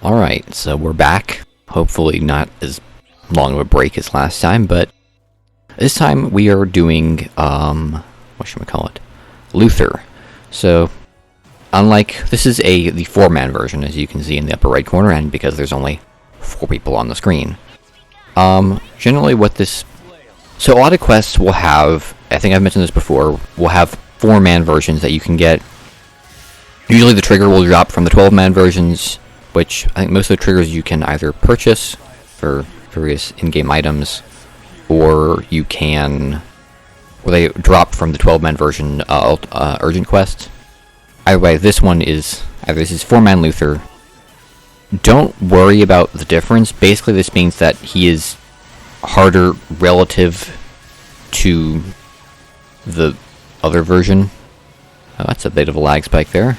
Alright, so we're back. Hopefully not as long of a break as last time, but this time we are doing, Luther. So, unlike, this is the 4-man version, as you can see in the upper right corner, and because there's only 4 people on the screen. Generally what this... So a lot of quests will have, I think I've mentioned this before, will have 4-man versions that you can get. Usually the trigger will drop from the 12-man versions, which I think most of the triggers you can either purchase for various in-game items, or you can... Or they drop from the 12-man version urgent quest. Either way, this one is... This is 4-man Luther. Don't worry about the difference. Basically, this means that he is harder relative to the other version. Oh, that's a bit of a lag spike there.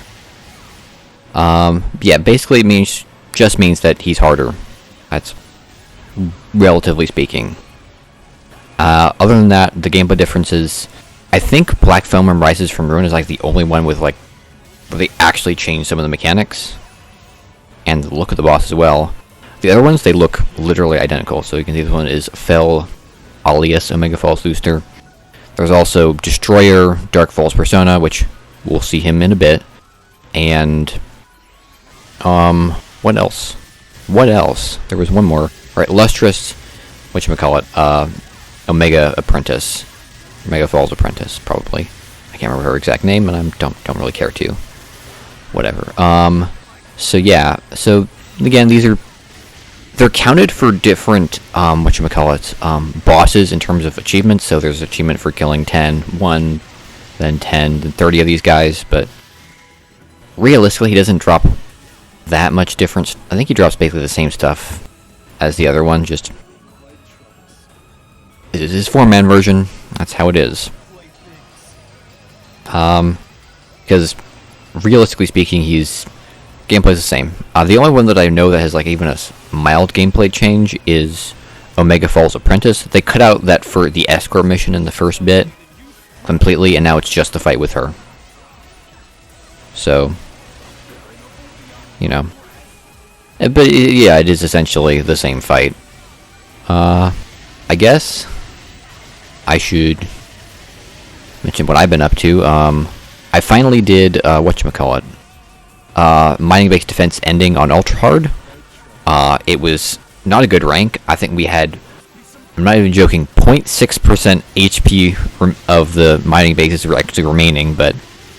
Yeah, basically it just means that he's harder. That's relatively speaking. Other than that, the gameplay differences... I think Black Foam and Rises from Ruin is like the only one with like where they actually change some of the mechanics and the look of the boss as well. The other ones, they look literally identical. So you can see this one is Fel, alias Omega Falz Luther. There's also Destroyer, Dark Falls Persona, which we'll see him in a bit. And what else? What else? There was one more. Right, Lustrous, Omega Apprentice. Omega Falls Apprentice, probably. I can't remember her exact name, and I don't really care to. Whatever. So yeah. So again, they're counted for different bosses in terms of achievements. So there's achievement for killing 1, then 10, then 30 of these guys, but realistically he doesn't drop that much difference. I think he drops basically the same stuff as the other one, just this is his 4-man version. That's how it is. Because realistically speaking, gameplay's the same. The only one that I know that has like even a mild gameplay change is Omega Falls Apprentice. They cut out that for the escort mission in the first bit completely, and now it's just the fight with her. So, you know. But yeah, it is essentially the same fight. I guess I should mention what I've been up to. I finally did, Mining Base Defense ending on Ultra Hard. It was not a good rank. I think we had, I'm not even joking, 0.6% HP of the mining bases are actually remaining, but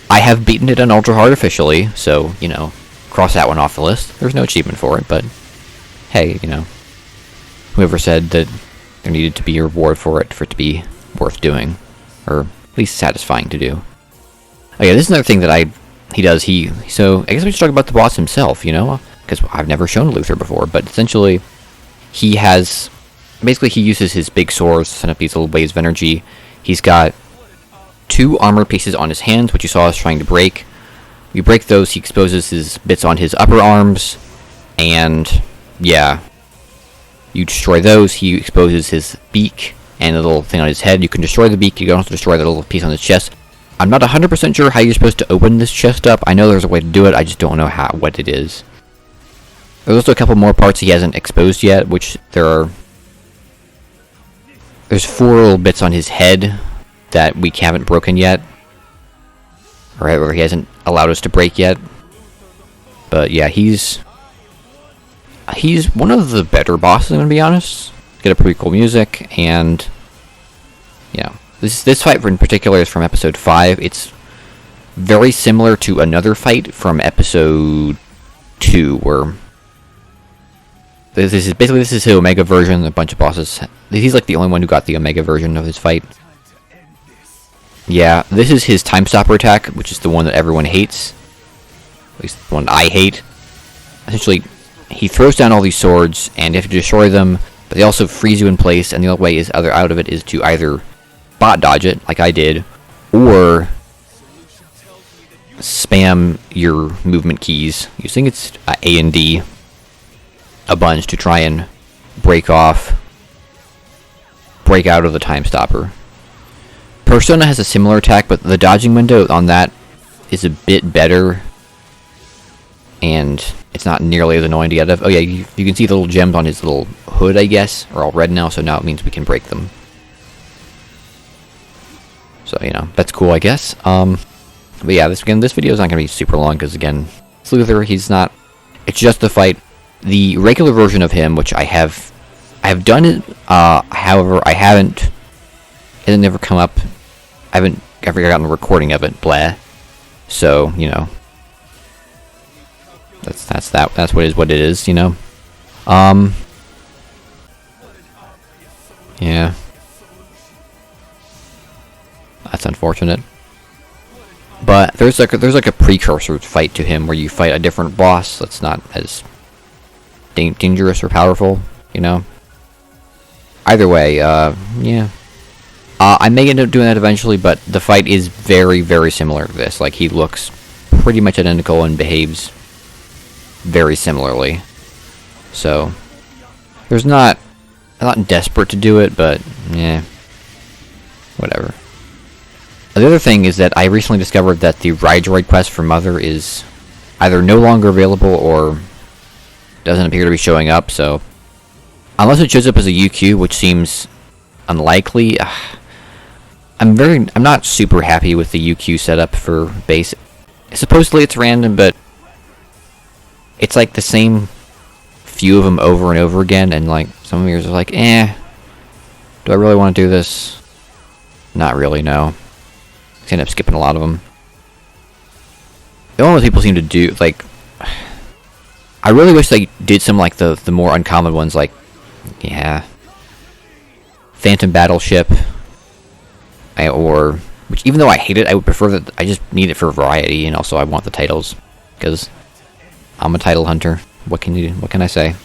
I have beaten it on Ultra Hard officially, so, you know, cross that one off the list. There's no achievement for it, but hey, you know, whoever said that there needed to be a reward for it to be worth doing, or at least satisfying to do. Oh yeah, this is another thing that he does. So I guess we should talk about the boss himself, you know, because I've never shown Luther before, but essentially he uses his big swords to send up these little waves of energy. He's got 2 armor pieces on his hands, which you saw us trying to break. You break those, he exposes his bits on his upper arms, and yeah, you destroy those, he exposes his beak and a little thing on his head. You can destroy the beak, you can also destroy the little piece on his chest. I'm not 100% sure how you're supposed to open this chest up. I know there's a way to do it, I just don't know what it is. There's also a couple more parts he hasn't exposed yet, which there's 4 little bits on his head that we haven't broken yet. Or he hasn't allowed us to break yet. But yeah, he's one of the better bosses, I'm gonna be honest. Get a pretty cool music, and yeah. This fight in particular is from episode 5. It's very similar to another fight from episode 2, where this is his Omega version. A bunch of bosses. He's like the only one who got the Omega version of this fight. Yeah, this is his Time Stopper attack, which is the one that everyone hates. At least the one I hate. Essentially, he throws down all these swords, and you have to destroy them, but they also freeze you in place, and the only way out of it is to either bot dodge it, like I did, or spam your movement keys using its A and D a bunch to try and break out of the Time Stopper. Persona has a similar attack, but the dodging window on that is a bit better, and it's not nearly as annoying to get out of. Oh yeah, you can see the little gems on his little hood, I guess, are all red now, so now it means we can break them. So, you know, that's cool, I guess. But yeah, this video is not going to be super long, because again, it's Luther, he's not... It's just the fight. The regular version of him, which I have done it, however, I haven't... It has never come up. I haven't ever gotten a recording of it, blah. So, you know... That's what it is, you know? Yeah. That's unfortunate. But there's like a precursor fight to him where you fight a different boss that's not as dangerous or powerful, you know? Either way, yeah. I may end up doing that eventually, but the fight is very, very similar to this. Like, he looks pretty much identical and behaves very similarly. So, I'm not desperate to do it, but, yeah. Whatever. The other thing is that I recently discovered that the Ride Droid quest for Mother is either no longer available or doesn't appear to be showing up, so... Unless it shows up as a UQ, which seems unlikely, I'm not super happy with the UQ setup for base. Supposedly it's random, but it's like the same few of them over and over again, and like some of yours are like, do I really want to do this? Not really, no. I end up skipping a lot of them. The only ones people seem to do, like, I really wish they did some like the more uncommon ones, like, yeah, Phantom Battleship, which even though I hate it, I would prefer that. I just need it for variety, and also I want the titles because I'm a title hunter. What can I say?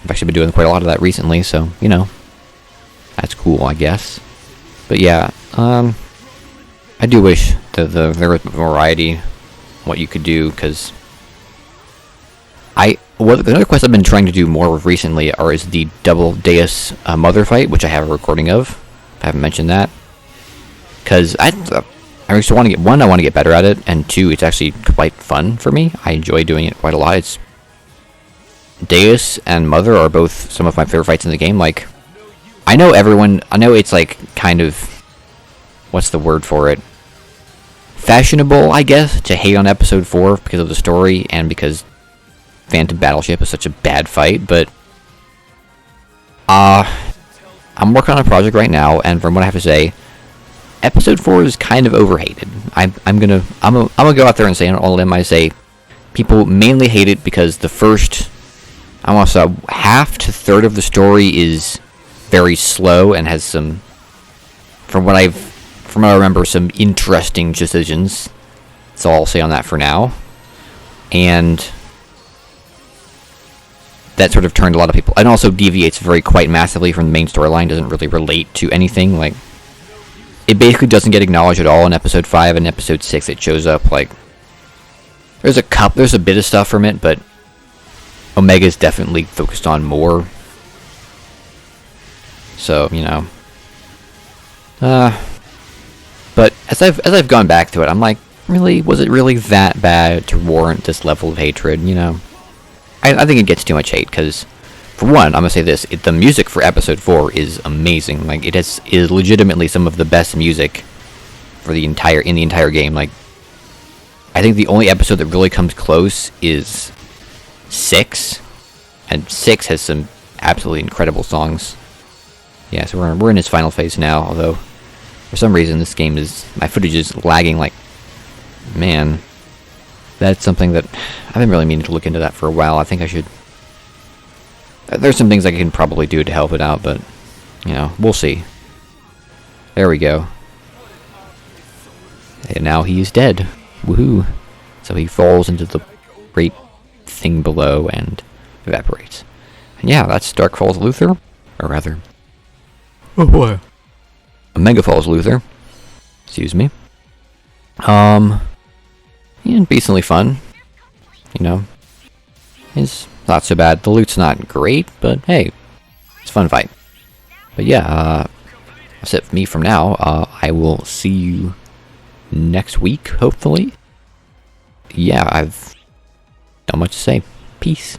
I've actually been doing quite a lot of that recently, so you know, that's cool, I guess. But yeah, I do wish there was variety what you could do, because another quest I've been trying to do more of recently is the double Deus Mother fight, which I have a recording of. I haven't mentioned that because I just want to get I want to get better at it, and two, it's actually quite fun for me. I enjoy doing it quite a lot. It's Deus and Mother are both some of my favorite fights in the game. Like, I know it's like kind of, what's the word for it? Fashionable, I guess, to hate on episode 4 because of the story and because Phantom Battleship is such a bad fight, but I'm working on a project right now, and from what I have to say, episode 4 is kind of overhated. I'm gonna go out there and say on all of them, I say people mainly hate it because the first almost half to third of the story is very slow and has some, from what I remember, some interesting decisions. That's all I'll say on that for now. And that sort of turned a lot of people, and also deviates quite massively from the main storyline. Doesn't really relate to anything. Like, it basically doesn't get acknowledged at all in episode 5 and episode 6. It shows up like there's a bit of stuff from it, but Omega's definitely focused on more. So, you know, but as I've gone back to it, I'm like, really, was it really that bad to warrant this level of hatred? You know, I think it gets too much hate because, for one, I'm gonna say this: the music for episode 4 is amazing. Like, is legitimately some of the best music for in the entire game. Like, I think the only episode that really comes close is 6, and 6 has some absolutely incredible songs. Yeah, so we're in its final phase now, although for some reason this game my footage is lagging like, man, that's something that I've been really meaning to look into that for a while. I think I should, there's some things I can probably do to help it out, but, you know, we'll see. There we go. And now he is dead. Woohoo. So he falls into the great thing below and evaporates. And yeah, that's Dark Falz Luther, or rather, oh boy, Omega Falz Luther. Excuse me. Yeah, decently fun. You know, it's not so bad. The loot's not great, but hey, it's a fun fight. But yeah, that's it for me from now. I will see you next week, hopefully. yeah, I've not much to say. Peace.